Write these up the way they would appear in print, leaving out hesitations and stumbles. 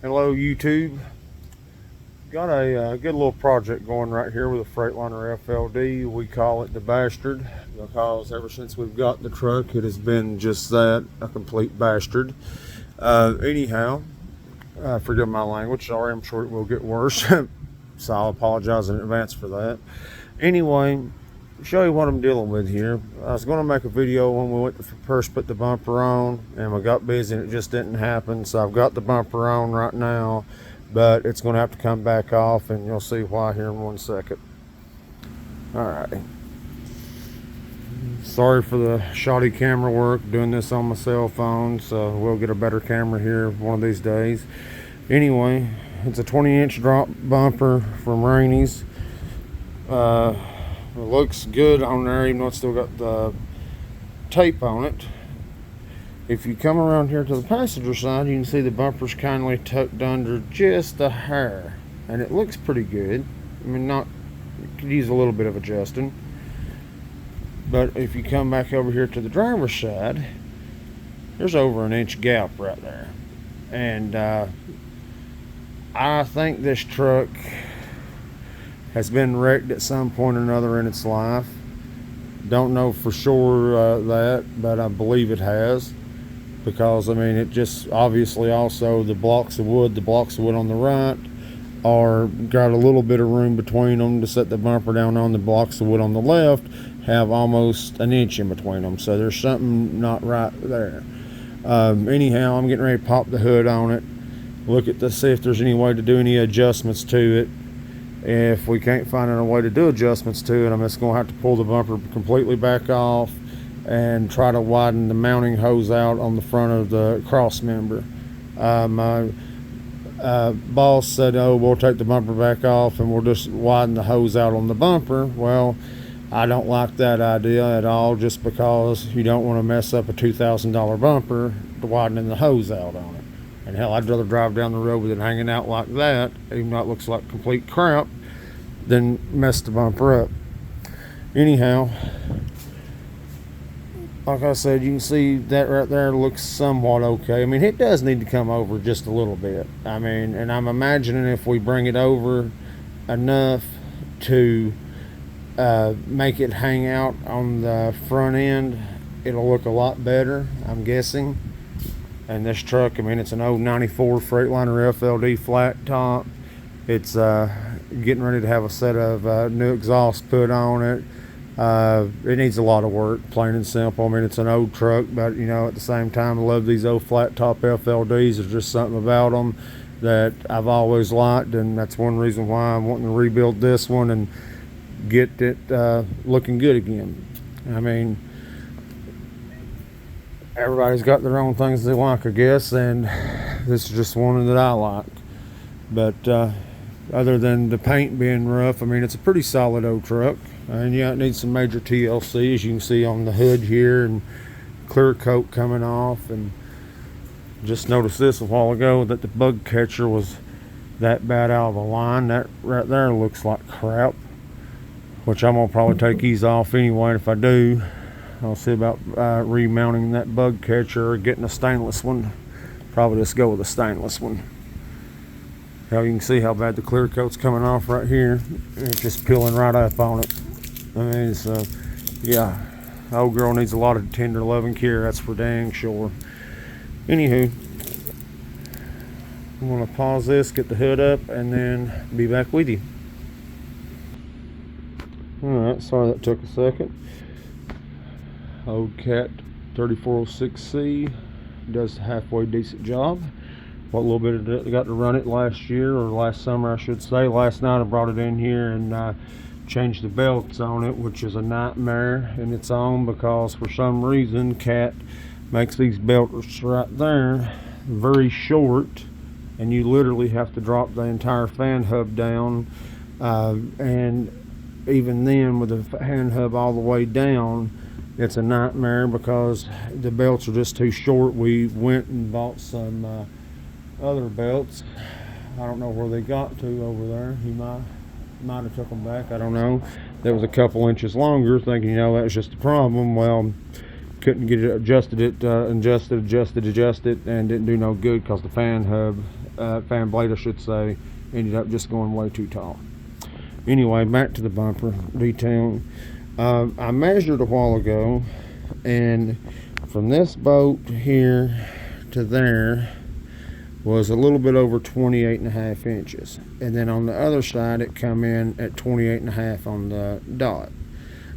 Hello YouTube. Got a good little project going right here with a Freightliner FLD. We call it the bastard because ever since we've got the truck it has been just that, a complete bastard. Anyhow, forgive my language, sorry, I'm sure it will get worse. So I'll apologize in advance for that. Anyway, show you what I'm dealing with here. I was going to make a video when we went to first put the bumper on, and we got busy and it just didn't happen. So I've got the bumper on right now, but it's going to have to come back off, and you'll see why here in 1 second. All right. Sorry for the shoddy camera work, doing this on my cell phone, so we'll get a better camera here one of these days. Anyway, it's a 20-inch drop bumper from Rainey's. It looks good on there, even though it's still got the tape on it. If you come around here to the passenger side, you can see the bumper's kindly tucked under just a hair, and it looks pretty good. I mean, it could use a little bit of adjusting. But if you come back over here to the driver's side, there's over an inch gap right there. And I think this truck has been wrecked at some point or another in its life. Don't know for sure that, but I believe it has, because I mean, it just obviously also the blocks of wood on the right are got a little bit of room between them to set the bumper down on. The blocks of wood on the left have almost an inch in between them, so there's something not right there. Anyhow, I'm getting ready to pop the hood on it, look at to see if there's any way to do any adjustments to it. If we can't find a way to do adjustments to it, I'm just going to have to pull the bumper completely back off and try to widen the mounting hose out on the front of the cross member. My boss said, oh, we'll take the bumper back off and we'll just widen the hose out on the bumper. Well, I don't like that idea at all, just because you don't want to mess up a $2,000 bumper widening the hose out on it. And hell, I'd rather drive down the road with it hanging out like that, even though it looks like complete crap, than mess the bumper up. Anyhow, like I said, you can see that right there looks somewhat okay. I mean, it does need to come over just a little bit. I mean, and I'm imagining if we bring it over enough to make it hang out on the front end, it'll look a lot better, I'm guessing. And this truck, I mean, it's an old 94 Freightliner FLD flat top. It's getting ready to have a set of new exhaust put on it. It needs a lot of work, plain and simple. I mean, it's an old truck, but you know, at the same time, I love these old flat top FLDs. There's just something about them that I've always liked, and that's one reason why I'm wanting to rebuild this one and get it looking good again. I mean, everybody's got their own things they like, I guess, and this is just one that I like. But other than the paint being rough, I mean, it's a pretty solid old truck. And yeah, it needs some major TLC, as you can see on the hood here, and clear coat coming off. And just noticed this a while ago, that the bug catcher was that bad out of the line. That right there looks like crap, which I'm gonna probably take these off anyway. If I do, I'll see about remounting that bug catcher or getting a stainless one. Probably just go with a stainless one. Now you can see how bad the clear coat's coming off right here. It's just peeling right up on it. I mean, so yeah, the old girl needs a lot of tender loving care, that's for dang sure. Anywho, I'm gonna pause this, get the hood up, and then be back with you. Alright, sorry that took a second. Old Cat 3406C does a halfway decent job. What little bit of it, I got to run it last year, or last summer I should say. Last night I brought it in here and changed the belts on it, which is a nightmare in its own, because for some reason Cat makes these belts right there very short, and you literally have to drop the entire fan hub down, and even then with the fan hub all the way down, it's a nightmare because the belts are just too short. We went and bought some other belts. I don't know where they got to over there. He might have took them back, I don't know. That was a couple inches longer, thinking, you know, that was just a problem. Well, couldn't get it adjusted, adjusted, and didn't do no good because the fan blade I should say, ended up just going way too tall. Anyway, back to the bumper detailing. I measured a while ago, and from this boat here to there was a little bit over 28.5 inches, and then on the other side it come in at 28.5 on the dot.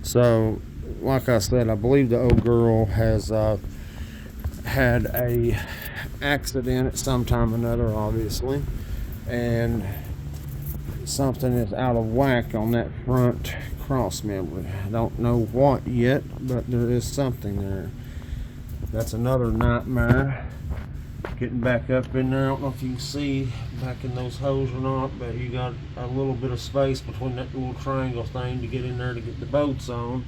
So like I said, I believe the old girl has had a accident at some time or another, obviously, and something is out of whack on that front cross member. I don't know what yet, but there is something there. That's another nightmare, getting back up in there. I don't know if you can see back in those holes or not, but you got a little bit of space between that little triangle thing to get in there to get the bolts on.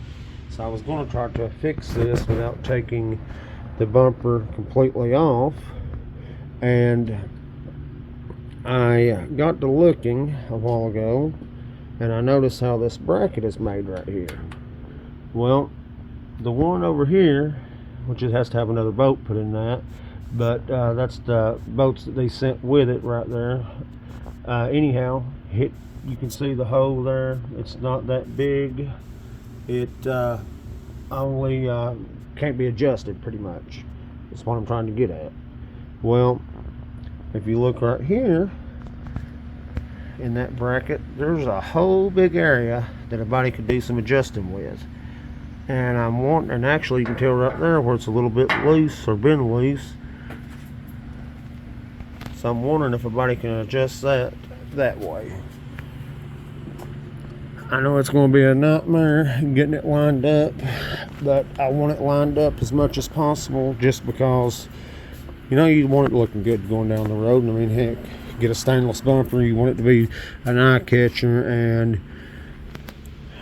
So I was going to try to fix this without taking the bumper completely off, and I got to looking a while ago, and I noticed how this bracket is made right here. Well, the one over here, which it has to have another bolt put in that, but that's the bolts that they sent with it right there. Anyhow, you can see the hole there. It's not that big. It only can't be adjusted, pretty much. That's what I'm trying to get at. Well, if you look right here in that bracket, there's a whole big area that a body could do some adjusting with. And I'm wanting, and actually you can tell right there where it's a little bit loose or been loose. So I'm wondering if a body can adjust that way. I know it's going to be a nightmare getting it lined up, but I want it lined up as much as possible, just because, you know, you want it looking good going down the road. And I mean, heck, get a stainless bumper, you want it to be an eye catcher, and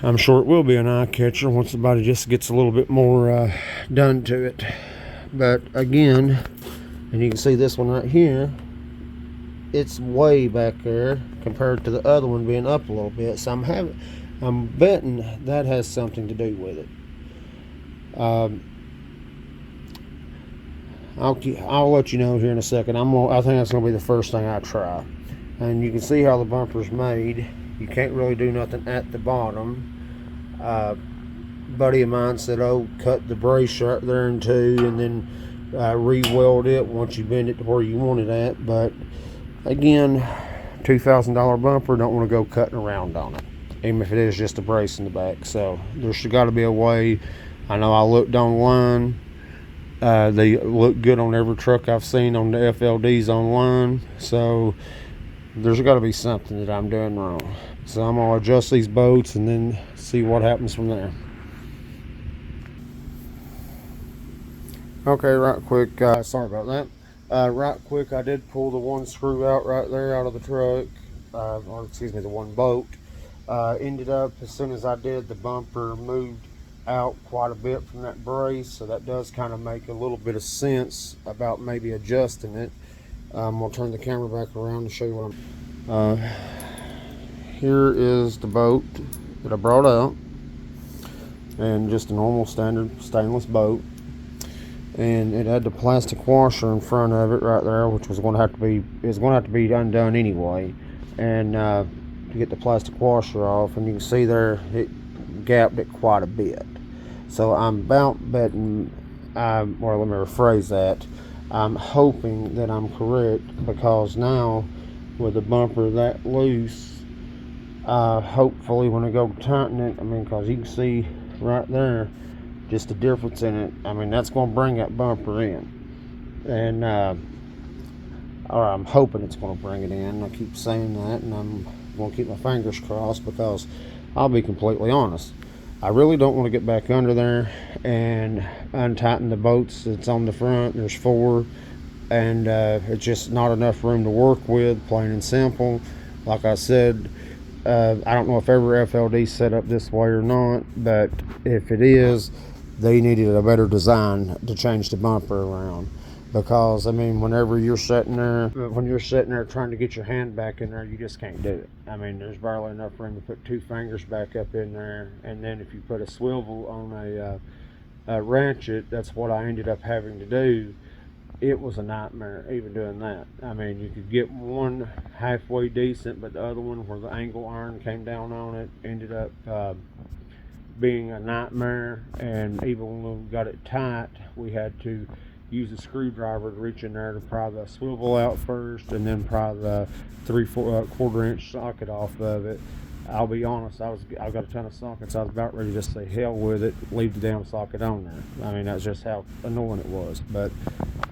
I'm sure it will be an eye catcher once the body just gets a little bit more done to it. But again, and you can see this one right here, it's way back there compared to the other one being up a little bit. So I'm betting that has something to do with it. I'll let you know here in a second. I think that's gonna be the first thing I try. And you can see how the bumper's made. You can't really do nothing at the bottom. Buddy of mine said, oh, cut the brace right there in two and then re-weld it once you bend it to where you want it at. But again, $2,000 bumper, don't want to go cutting around on it, even if it is just a brace in the back. So there's got to be a way. I know I looked online. They look good on every truck I've seen on the FLDs online. So there's got to be something that I'm doing wrong. So I'm going to adjust these bolts and then see what happens from there. Okay, right quick, sorry about that. Right quick, I did pull the one screw out right there out of the truck, or excuse me, the one bolt. Ended up, as soon as I did, the bumper moved out quite a bit from that brace, so that does kind of make a little bit of sense about maybe adjusting it. We'll turn the camera back around to show you what I'm. Here is the bolt that I brought out, and just a normal standard stainless bolt. And it had the plastic washer in front of it right there, which was going to have to be undone anyway, and to get the plastic washer off. And you can see there it gapped it quite a bit. So I'm about betting, or let me rephrase that, I'm hoping that I'm correct, because now with the bumper that loose, hopefully when I go to tighten it, I mean, because you can see right there just the difference in it. I mean, that's going to bring that bumper in, and or I'm hoping it's going to bring it in. I keep saying that, and I'm going to keep my fingers crossed, because I'll be completely honest, I really don't want to get back under there and untighten the bolts that's on the front. There's 4, and it's just not enough room to work with, plain and simple. Like I said, I don't know if every FLD set up this way or not, but if it is, they needed a better design to change the bumper around. Because I mean, whenever you're sitting there, trying to get your hand back in there, you just can't do it. I mean, there's barely enough room to put 2 fingers back up in there, and then if you put a swivel on ratchet, that's what I ended up having to do. It was a nightmare even doing that. I mean, you could get one halfway decent, but the other one where the angle iron came down on it ended up being a nightmare. And even when we got it tight, we had to use a screwdriver to reach in there to pry the swivel out first, and then pry the 3/4 inch socket off of it. I'll be honest, I've got a ton of sockets. I was about ready to just say hell with it, leave the damn socket on there. I mean, that's just how annoying it was. But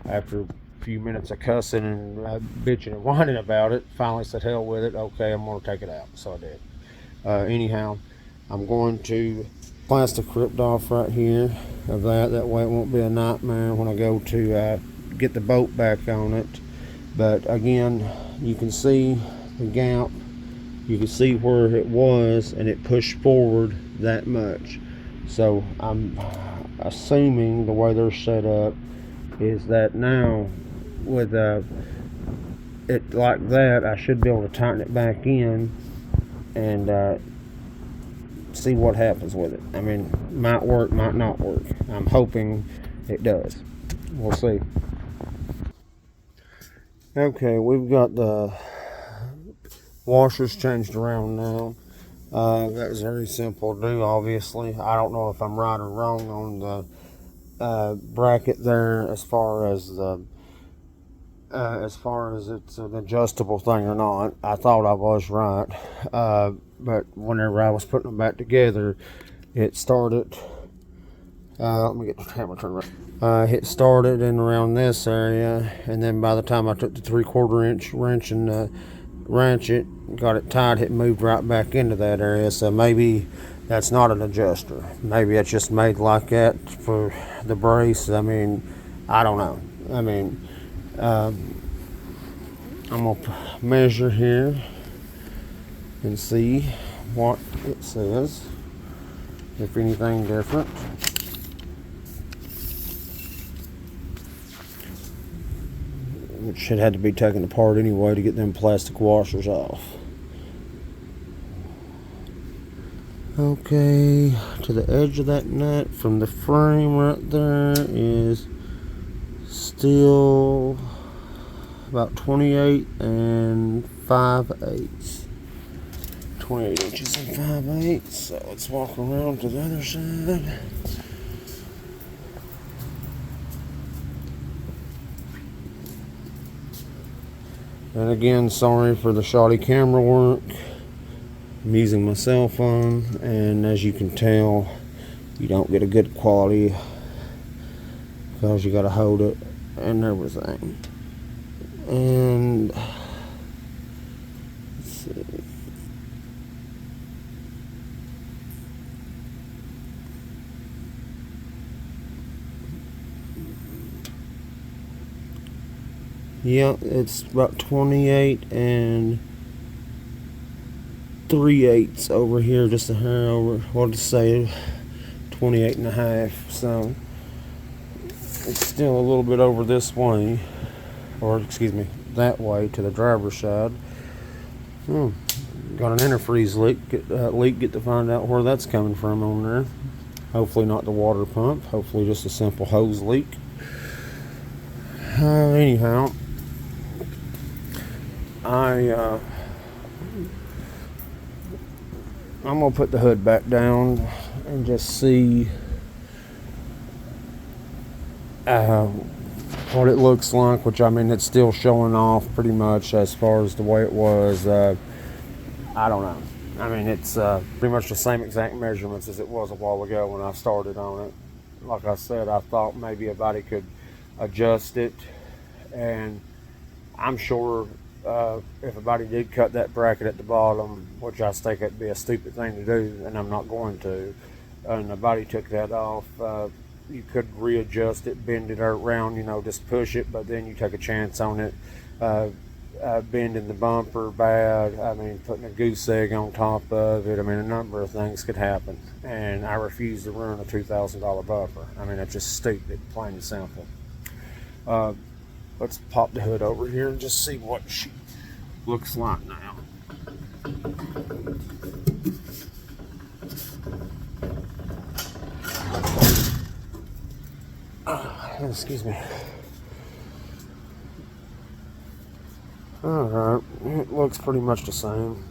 after a few minutes of cussing and bitching and whining about it, finally said hell with it. Okay, I'm gonna take it out. So I did. Anyhow, I'm going to plastic ripped off right here of that. That way it won't be a nightmare when I go to get the bolt back on it. But again, you can see the gap. You can see where it was, and it pushed forward that much. So I'm assuming the way they're set up is that now with it like that, I should be able to tighten it back in and see what happens with it. I mean, might work, might not work. I'm hoping it does. We'll see. Okay, we've got the washers changed around now. That was very simple to do, obviously. I don't know if I'm right or wrong on the bracket there as far as it's an adjustable thing or not. I thought I was right, but whenever I was putting them back together, it started. Let me get the camera turned around. It started in around this area, and then by the time I took the 3/4 inch wrench and wrench it, got it tight, it moved right back into that area. So maybe that's not an adjuster. Maybe it's just made like that for the brace. I mean, I don't know. I mean, I'm gonna measure here and see what it says, if anything different. It should have to be taken apart anyway to get them plastic washers off. Okay, to the edge of that nut from the frame right there is still about 28 and 5/8. 28 inches and 5/8. So let's walk around to the other side. And again, sorry for the shoddy camera work. I'm using my cell phone, and as you can tell, you don't get a good quality because you got to hold it and everything. And let's see. Yeah, it's about 28 and 3/8 over here, just a hair over. I'll just say 28 and a half. So it's still a little bit over this way, or excuse me, that way to the driver's side. Got an antifreeze leak. Get to find out where that's coming from on there. Hopefully not the water pump. Hopefully just a simple hose leak. Anyhow, I'm gonna put the hood back down and just see what it looks like, which I mean it's still showing off pretty much as far as the way it was. I don't know. I mean it's pretty much the same exact measurements as it was a while ago when I started on it. Like I said, I thought maybe a body could adjust it, and I'm sure if a body did cut that bracket at the bottom, which I think it'd be a stupid thing to do, and I'm not going to, and the body took that off, you could readjust it, bend it around, you know, just push it, but then you take a chance on it bending the bumper bad. I mean, putting a goose egg on top of it. I mean, a number of things could happen, and I refuse to ruin a $2,000 buffer. I mean, it's just stupid, plain and simple. Let's pop the hood over here and just see what she looks like now. Excuse me. Alright, it looks pretty much the same.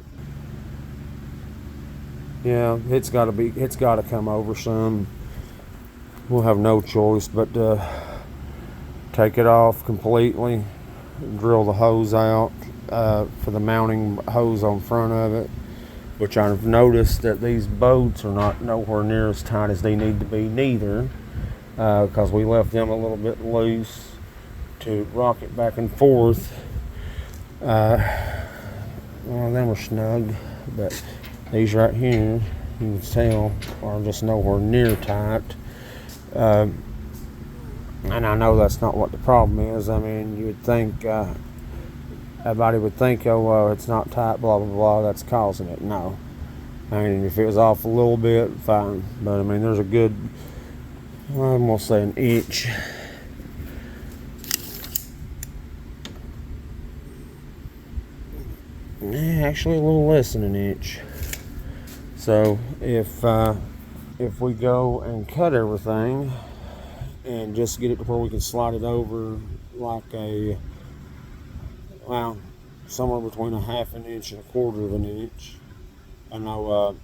Yeah, it's gotta come over some. We'll have no choice but to take it off completely, drill the hose out for the mounting hose on front of it, which I've noticed that these bolts are not nowhere near as tight as they need to be neither, because we left them a little bit loose to rock it back and forth. Well, them are snug, but these right here, you can tell, are just nowhere near tight. And I know that's not what the problem is. I mean, you would think, everybody would think, oh, well, it's not tight, blah, blah, blah, that's causing it. No. I mean, if it was off a little bit, fine. But, I mean, there's a good, I'm going to say an inch. Actually, a little less than an inch. So, if we go and cut everything and just get it to where we can slide it over like somewhere between a half an inch and a quarter of an inch. I know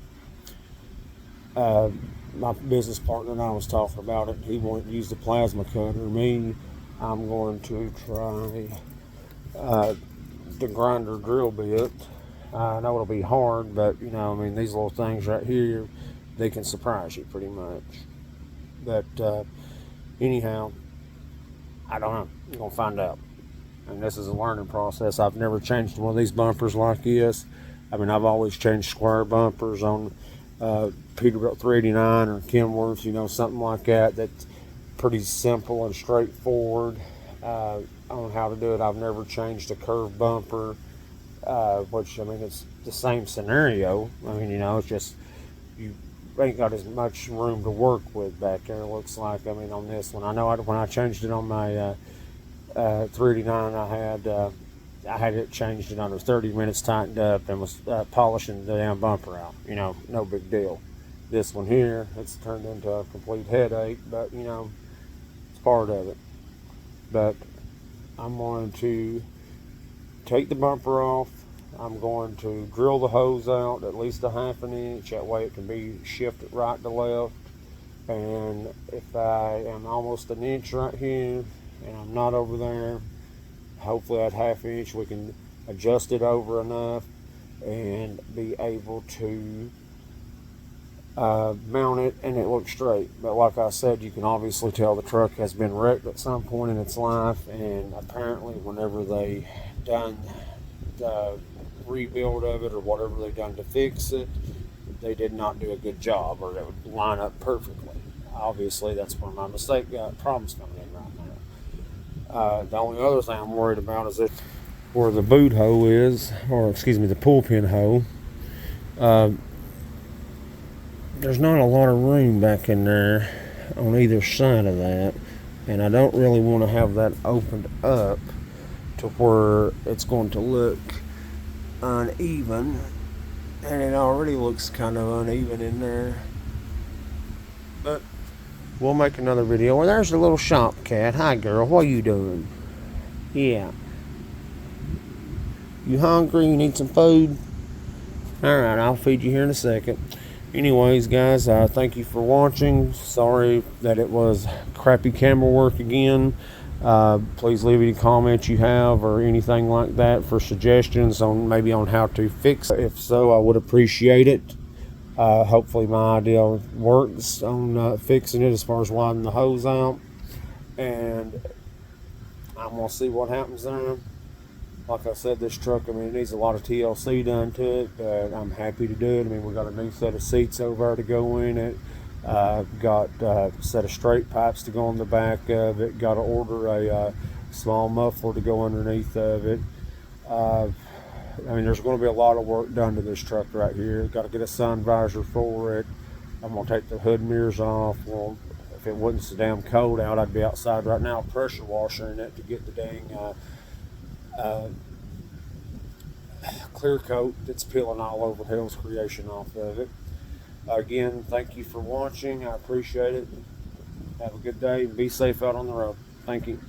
my business partner and I was talking about it. He wanted to use the plasma cutter. Me, I'm going to try the grinder drill bit. I know it'll be hard, but I mean, these little things right here, they can surprise you pretty much. But anyhow, I don't know. You're gonna find out. And this is a learning process. I've never changed one of these bumpers like this. I mean, I've always changed square bumpers on Peterbilt 389 or Kenworth, something like that. That's pretty simple and straightforward on how to do it. I've never changed a curved bumper, which, I mean, it's the same scenario. I mean, it's just you ain't got as much room to work with back there, it looks like. I mean, on this one, I know when I changed it on my 389, I had it changed in under 30 minutes, tightened up, and was polishing the damn bumper out. No big deal. This one here, it's turned into a complete headache, but it's part of it. But I'm going to take the bumper off. I'm going to drill the hose out at least a half an inch. That way it can be shifted right to left. And if I am almost an inch right here and I'm not over there, hopefully at half inch we can adjust it over enough and be able to mount it and it looks straight. But like I said, you can obviously tell the truck has been wrecked at some point in its life, and apparently whenever they done the rebuild of it or whatever they done to fix it, they did not do a good job, or it would line up perfectly. Obviously that's where my mistake problems coming in right now. The only other thing I'm worried about is where the boot hole is, or excuse me, the pull pin hole. There's not a lot of room back in there on either side of that, and I don't really want to have that opened up to where it's going to look uneven, and it already looks kind of uneven in there. But we'll make another video. Well, there's a little shop cat. Hi girl, what are you doing? Yeah, you hungry? You need some food? Alright, I'll feed you here in a second. Anyways, guys, thank you for watching. Sorry that it was crappy camera work again. Please leave any comments you have or anything like that for suggestions on how to fix it. If so, I would appreciate it. Hopefully my idea works on fixing it as far as widening the hose out, and I'm gonna see what happens there. Like I said, this truck, I mean, it needs a lot of TLC done to it, but I'm happy to do it. I mean, we got a new set of seats over there to go in it. Got a set of straight pipes to go on the back of it. Got to order a small muffler to go underneath of it. I mean, there's going to be a lot of work done to this truck right here. Got to get a sun visor for it. I'm going to take the hood mirrors off. Well, if it wasn't so damn cold out, I'd be outside right now pressure washing it to get the dang clear coat that's peeling all over Hell's Creation off of it. Again, thank you for watching. I appreciate it. Have a good day and be safe out on the road. Thank you.